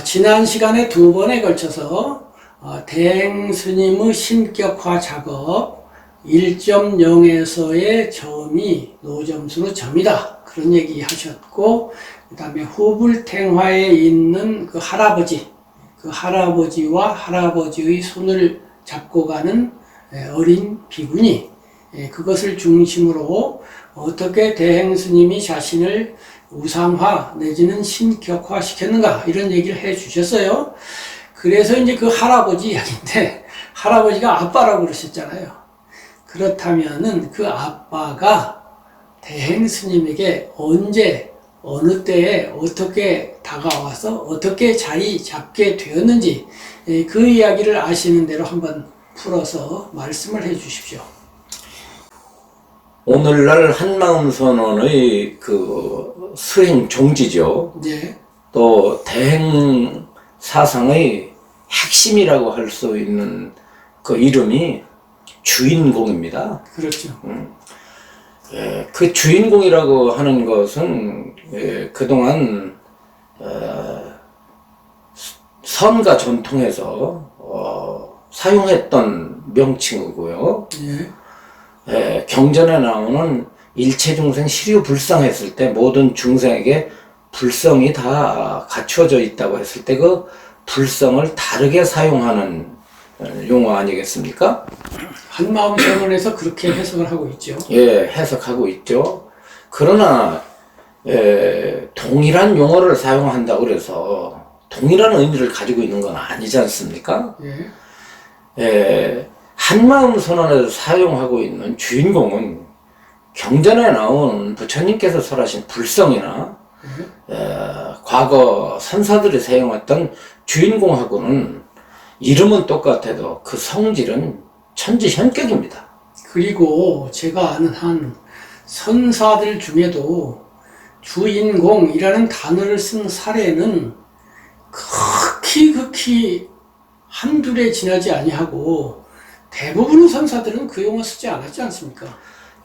지난 시간에 두 번에 걸쳐서 대행스님의 신격화 작업 1.0에서의 점이 노점수로 점이다. 그런 얘기 하셨고, 그 다음에 후불탱화에 있는 그 할아버지와 할아버지의 손을 잡고 가는 어린 비구니, 그것을 중심으로 어떻게 대행스님이 자신을 우상화 내지는 신격화 시켰는가, 이런 얘기를 해 주셨어요. 그래서 이제 그 할아버지 이야기인데, 할아버지가 아빠라고 그러셨잖아요. 그렇다면은 그 아빠가 대행스님에게 언제, 어느 때에 어떻게 다가와서 어떻게 자리 잡게 되었는지, 그 이야기를 아시는 대로 한번 풀어서 말씀을 해 주십시오. 오늘날 한마음선언의 그 수행 종지죠. 네. 또 대행 사상의 핵심이라고 할 수 있는 그 이름이 주인공입니다. 그렇죠. 그 주인공이라고 하는 것은 그동안 선가 전통에서 사용했던 명칭이고요. 네. 경전에 나오는 일체중생 시류불상했을 때 모든 중생에게 불성이 다 갖추어져 있다고 했을 때 그 불성을 다르게 사용하는 용어 아니겠습니까? 한마음선언에서 그렇게 해석을 하고 있죠. 예, 해석하고 있죠. 그러나 동일한 용어를 사용한다고 그래서 동일한 의미를 가지고 있는 건 아니지 않습니까? 한마음 선언에서 사용하고 있는 주인공은 경전에 나온 부처님께서 설하신 불성이나 과거 선사들이 사용했던 주인공하고는 이름은 똑같아도 그 성질은 천지현격입니다. 그리고 제가 아는 한 선사들 중에도 주인공이라는 단어를 쓴 사례는 극히 한둘에 지나지 아니하고 대부분의 선사들은 그 용어 쓰지 않았지 않습니까?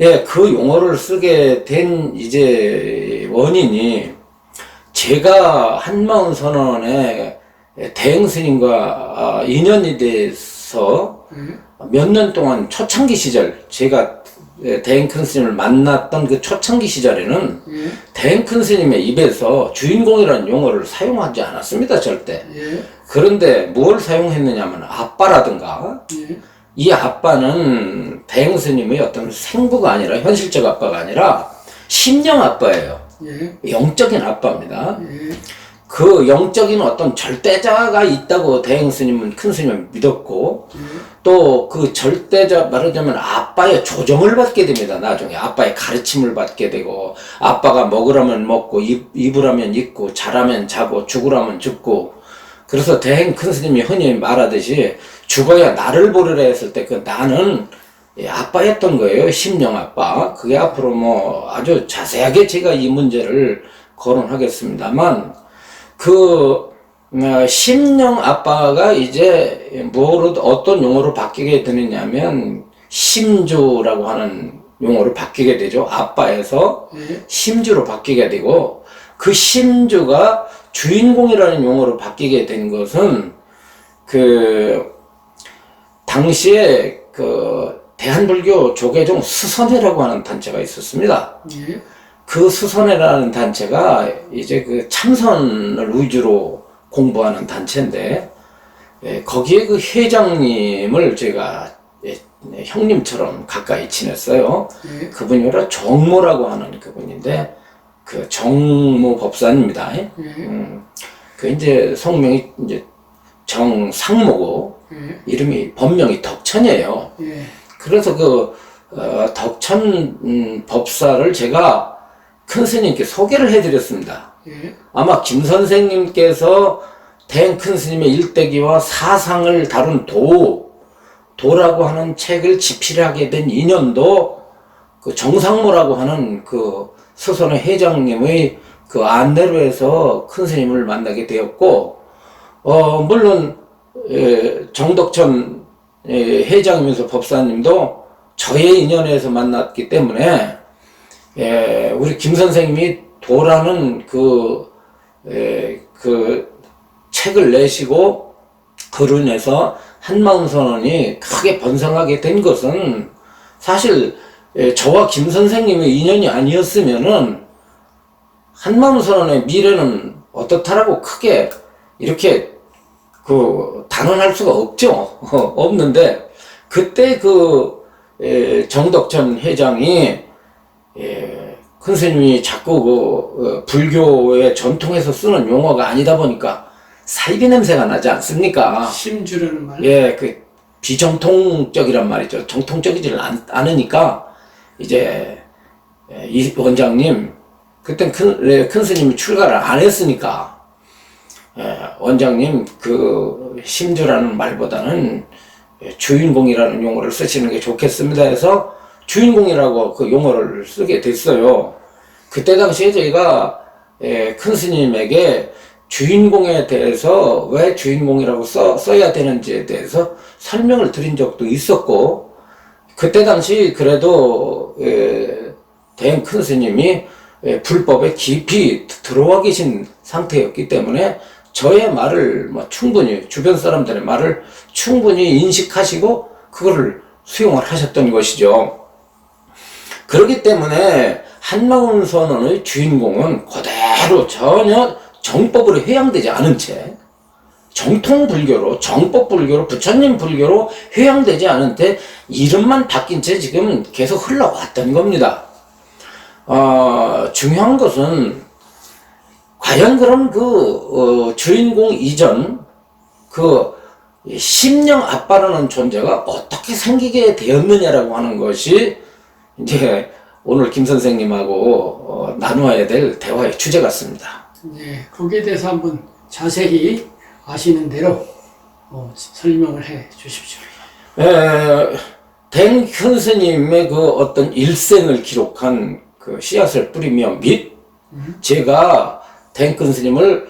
예, 그 용어를 쓰게 된 이제 원인이 제가 한마음 선언에 대행스님과 인연이 돼서 몇 년 동안 초창기 시절, 제가 대행큰 스님을 만났던 그 초창기 시절에는 대행큰 스님의 입에서 주인공이라는 용어를 사용하지 않았습니다, 절대. 그런데 뭘 사용했느냐면 아빠라든가 이 아빠는 대행 스님의 어떤 생부가 아니라 현실적 아빠가 아니라 심령 아빠예요. 영적인 아빠입니다. 그 영적인 어떤 절대자가 있다고 대행 스님은 큰 스님은 믿었고 또 그 절대자 말하자면 아빠의 조정을 받게 됩니다. 나중에 아빠의 가르침을 받게 되고 아빠가 먹으라면 먹고 입으라면 입고 자라면 자고 죽으라면 죽고 그래서 대행 큰 스님이 흔히 말하듯이 죽어야 나를 보리라 했을 때 그 나는 아빠였던 거예요. 심령 아빠. 그게 앞으로 뭐 아주 자세하게 제가 이 문제를 거론하겠습니다만 그 심령 아빠가 이제 어떤 용어로 바뀌게 되느냐면 심주라고 하는 용어로 바뀌게 되죠. 아빠에서 심주로 바뀌게 되고 그 심주가 주인공이라는 용어로 바뀌게 된 것은 그 당시에 그 대한불교 조계종 수선회라고 하는 단체가 있었습니다. 그 수선회라는 단체가 이제 그 참선을 위주로 공부하는 단체인데 거기에 그 회장님을 제가 형님처럼 가까이 지냈어요. 그분이 바로 정모라고 하는 그분인데 그 정모 법사입니다. 그 이제 성명이 이제 정상모고 이름이 본명이 덕천이에요. 그래서 그 덕천 법사를 제가 큰 스님께 소개를 해드렸습니다. 아마 김 선생님께서 대행 큰 스님의 일대기와 사상을 다룬 도라고 하는 책을 집필하게 된 인연도 그 정상모라고 하는 그 수선의 회장님의 그 안내로 해서 큰 스님을 만나게 되었고, 물론 정덕천 회장이면서 법사님도 저의 인연에서 만났기 때문에 우리 김 선생님이 도라는 그 책을 내시고 그로 인해서 한마음선언이 크게 번성하게 된 것은 사실 저와 김 선생님의 인연이 아니었으면은 한마음선언의 미래는 어떻다라고 크게 이렇게 단언할 수가 없죠. 없는데 그때 정덕천 회장이 큰 스님이 자꾸 불교의 전통에서 쓰는 용어가 아니다 보니까 사이비 냄새가 나지 않습니까? 심주라는 말. 예, 비정통적이란 말이죠. 정통적이지를 않으니까 이제 이 원장님 그땐 큰 스님이 출가를 안 했으니까 원장님 심주라는 말보다는 주인공이라는 용어를 쓰시는 게 좋겠습니다 해서 주인공이라고 그 용어를 쓰게 됐어요. 그때 당시에 저희가 큰 스님에게 주인공에 대해서 왜 주인공이라고 써야 되는지에 대해서 설명을 드린 적도 있었고, 그때 당시 그래도 대행 큰 스님이 불법에 깊이 들어와 계신 상태였기 때문에 저의 말을 충분히, 주변 사람들의 말을 충분히 인식하시고 그거를 수용을 하셨던 것이죠. 그렇기 때문에 한마음선언의 주인공은 그대로 전혀 정법으로 회양되지 않은 채 정통불교로, 정법불교로, 부처님 불교로 회양되지 않은 채 이름만 바뀐 채 지금 계속 흘러왔던 겁니다. 중요한 것은 과연 그럼 주인공 이전 심령 아빠라는 존재가 어떻게 생기게 되었느냐라고 하는 것이 이제 오늘 김 선생님하고 나누어야 될 대화의 주제 같습니다. 네, 거기에 대해서 한번 자세히 아시는 대로 설명을 해 주십시오. 댕 큰 스님의 어떤 일생을 기록한 씨앗을 뿌리며 및 제가 댕 큰 스님을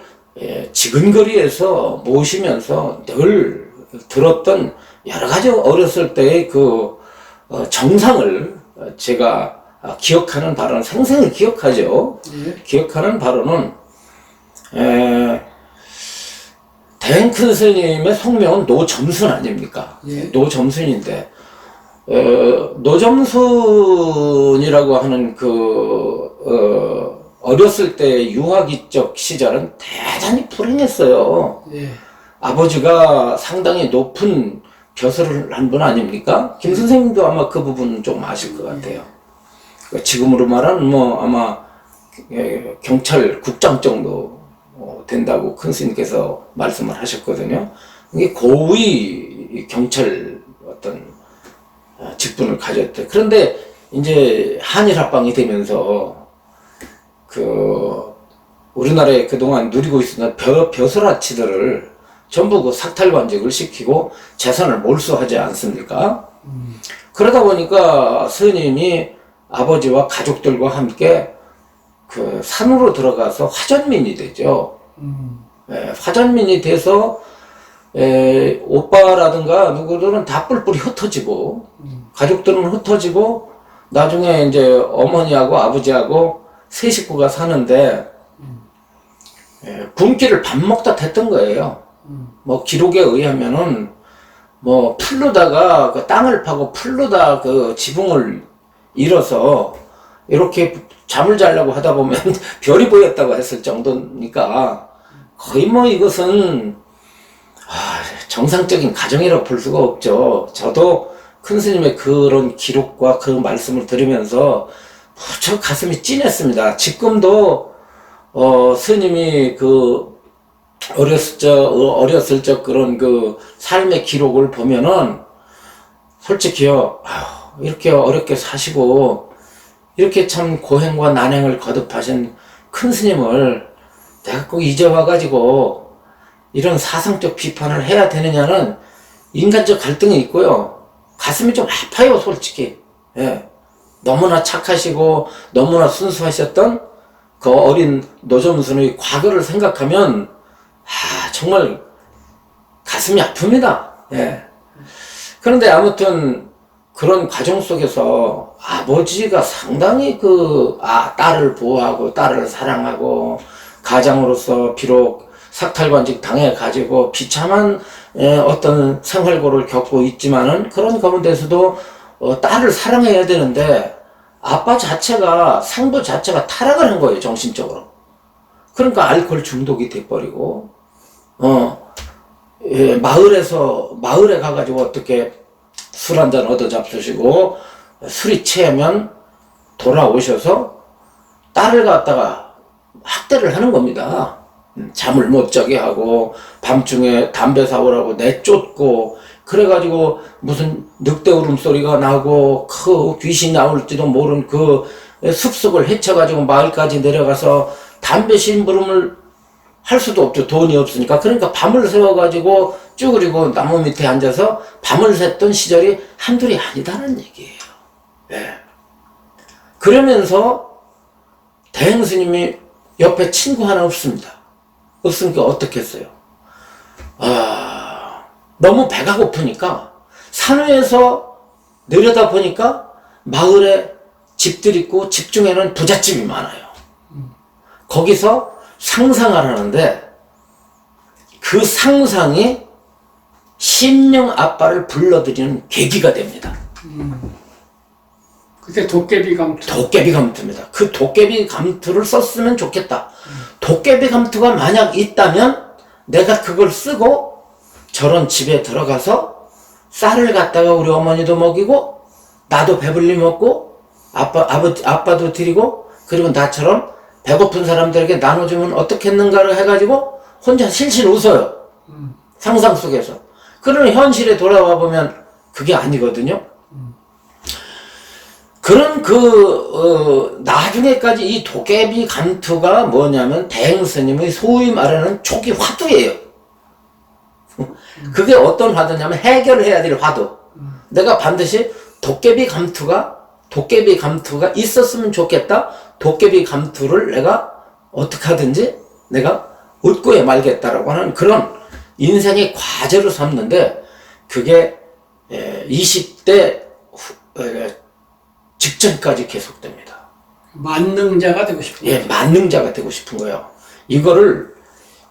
지근거리에서 모시면서 늘 들었던 여러 가지 어렸을 때의 정상을 제가 기억하는 바로는, 생생히 기억하죠. 기억하는 바로는 댕 큰 스님의 성명은 노점순 아닙니까? 노점순인데 노점순이라고 하는 어렸을 때 유아기적 시절은 대단히 불행했어요. 아버지가 상당히 높은 벼슬을 한 분 아닙니까? 김 선생님도 아마 그 부분은 좀 아실 것 같아요. 지금으로 말하면 아마 경찰 국장 정도 된다고 큰 스님께서 말씀을 하셨거든요. 이게 고위 경찰 어떤 직분을 가졌대. 그런데 이제 한일합방이 되면서 우리나라에 그동안 누리고 있었던 벼슬아치들을 전부 삭탈관직을 시키고 재산을 몰수하지 않습니까? 그러다 보니까 스님이 아버지와 가족들과 함께 산으로 들어가서 화전민이 되죠. 화전민이 돼서 오빠라든가 누구들은 다 뿔뿔이 흩어지고 가족들은 흩어지고 나중에 이제 어머니하고 아버지하고 세 식구가 사는데 굶기를 밥 먹다 됐던 거예요. 기록에 의하면은 풀로다가 땅을 파고 풀로다 지붕을 잃어서 이렇게 잠을 자려고 하다 보면 별이 보였다고 했을 정도니까 거의 이것은 정상적인 가정이라고 볼 수가 없죠. 저도 큰 스님의 그런 기록과 그 말씀을 들으면서 무척 가슴이 찐했습니다. 지금도 스님이 어렸을 적 그런 삶의 기록을 보면은 솔직히요, 이렇게 어렵게 사시고 이렇게 참 고행과 난행을 거듭하신 큰 스님을 내가 꼭 이제 와가지고 이런 사상적 비판을 해야 되느냐는 인간적 갈등이 있고요. 가슴이 좀 아파요, 솔직히. 너무나 착하시고 너무나 순수하셨던 그 어린 노점순의 과거를 생각하면 정말 가슴이 아픕니다. 그런데 아무튼 그런 과정 속에서 아버지가 상당히 딸을 보호하고 딸을 사랑하고 가장으로서 비록 삭탈관직 당해가지고 비참한 어떤 생활고를 겪고 있지만은 그런 가운데서도 딸을 사랑해야 되는데 아빠 자체가 상부 자체가 타락을 한 거예요, 정신적으로. 그러니까 알코올 중독이 돼버리고 마을에 가가지고 어떻게 술 한잔 얻어 잡수시고 술이 취하면 돌아오셔서 딸을 갖다가 학대를 하는 겁니다. 잠을 못 자게 하고 밤중에 담배 사오라고 내쫓고 그래가지고 무슨 늑대 울음소리가 나고 그 귀신 나올지도 모르는 그 숲속을 헤쳐가지고 마을까지 내려가서 담배 심부름을 할 수도 없죠. 돈이 없으니까. 그러니까 밤을 새워가지고 쭈그리고 나무 밑에 앉아서 밤을 샜던 시절이 한둘이 아니다는 얘기예요. 예. 그러면서 대행 스님이 옆에 친구 하나 없습니다. 없으니까 어떻게 했어요? 너무 배가 고프니까 산 위에서 내려다 보니까 마을에 집들 있고 집 중에는 부잣집이 많아요. 거기서 상상을 하는데 그 상상이 신명 아빠를 불러들이는 계기가 됩니다. 그때 도깨비 감투. 도깨비 감투입니다. 그 도깨비 감투를 썼으면 좋겠다. 도깨비 감투가 만약 있다면 내가 그걸 쓰고 저런 집에 들어가서 쌀을 갖다가 우리 어머니도 먹이고 나도 배불리 먹고 아빠도 드리고 그리고 나처럼 배고픈 사람들에게 나눠주면 어떻겠는가를 해가지고 혼자 실실 웃어요. 상상 속에서. 그러나 현실에 돌아와 보면 그게 아니거든요. 그런 나중에까지 이 도깨비 감투가 뭐냐면 대행 스님의 소위 말하는 초기 화두예요. 그게 어떤 화두냐면 해결해야 될 화두. 내가 반드시 도깨비 감투가 있었으면 좋겠다. 도깨비 감투를 내가 어떻게 하든지 내가 얻고야 말겠다라고 하는 그런 인생의 과제로 삼는데 그게 20대 직전까지 계속됩니다. 만능자가 되고 싶은 거예요. 만능자가 되고 싶은 거예요. 이거를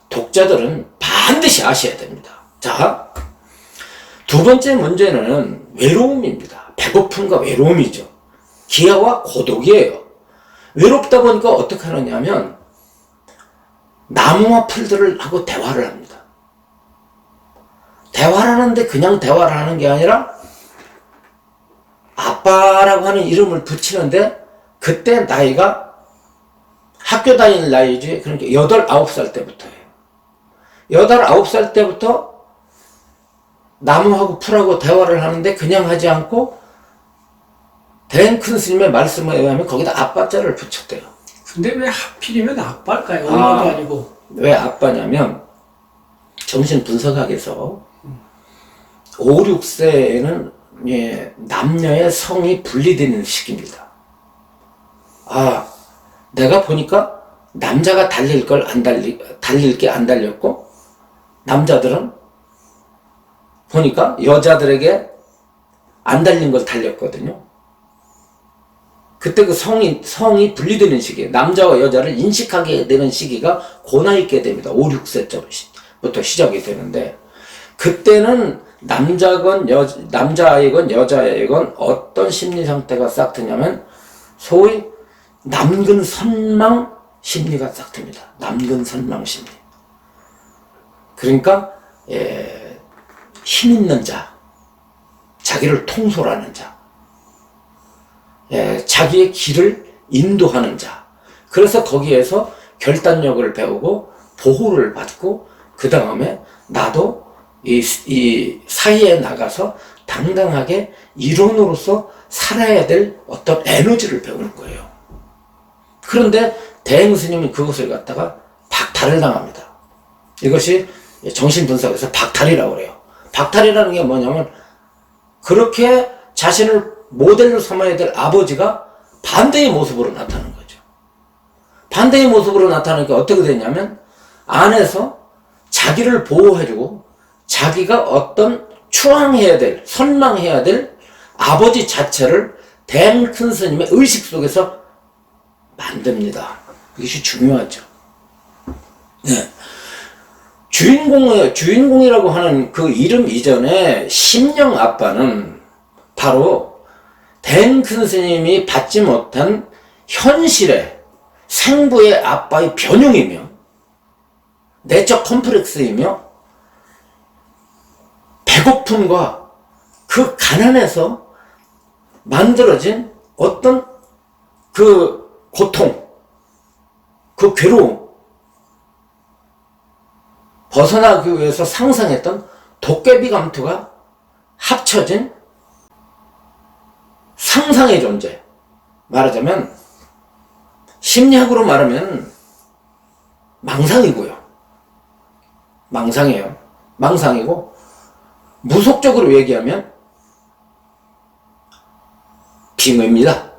독자들은 반드시 아셔야 됩니다. 자, 두 번째 문제는 외로움입니다. 배고픔과 외로움이죠. 기아와 고독이에요. 외롭다 보니까 어떻게 하느냐면 나무와 풀들을 하고 대화를 합니다. 대화를 하는데 그냥 대화를 하는 게 아니라 아빠라고 하는 이름을 붙이는데 그때 나이가 학교 다닐 나이지. 그러니까 8, 9살 때부터예요. 8, 9살 때부터 나무하고 풀하고 대화를 하는데 그냥 하지 않고 대행 큰 스님의 말씀에 의하면 거기다 아빠자를 붙였대요. 근데 왜 하필이면 아빠일까요? 엄마도 아니고. 왜 아빠냐면 정신분석학에서 5, 6세에는 남녀의 성이 분리되는 시기입니다. 내가 보니까 남자가 달릴 게 안 달렸고 남자들은 보니까 여자들에게 안 달린 걸 달렸거든요. 그때 그 성이 분리되는 시기에 남자와 여자를 인식하게 되는 시기가 고나이 때 됩니다. 5, 6세부터 시작이 되는데 그때는 남자건 여자아이건 어떤 심리 상태가 싹 트냐면 소위 남근 선망 심리가 싹 틉니다. 남근 선망 심리. 그러니까 힘 있는 자, 자기를 통솔하는 자, 자기의 길을 인도하는 자. 그래서 거기에서 결단력을 배우고 보호를 받고 그 다음에 나도 이 사회에 나가서 당당하게 일원으로서 살아야 될 어떤 에너지를 배우는 거예요. 그런데 대행 스님은 그것을 갖다가 박탈을 당합니다. 이것이 정신분석에서 박탈이라고 그래요. 박탈이라는 게 뭐냐면 그렇게 자신을 모델로 삼아야 될 아버지가 반대의 모습으로 나타나는 거죠. 반대의 모습으로 나타나니까 어떻게 되냐면 안에서 자기를 보호해주고 자기가 어떤 추앙해야 될, 선망해야 될 아버지 자체를 대행 큰 스님의 의식 속에서 만듭니다. 이것이 중요하죠. 네. 주인공이라고 하는 그 이름 이전에 심령 아빠는 바로 댕큰 스님이 받지 못한 현실의 생부의 아빠의 변형이며 내적 컴플렉스이며 배고픔과 그 가난에서 만들어진 어떤 그 고통, 그 괴로움, 벗어나기 위해서 상상했던 도깨비 감투가 합쳐진 상상의 존재. 말하자면 심리학으로 말하면 망상이고요. 망상이에요. 망상이고 무속적으로 얘기하면 빙의입니다.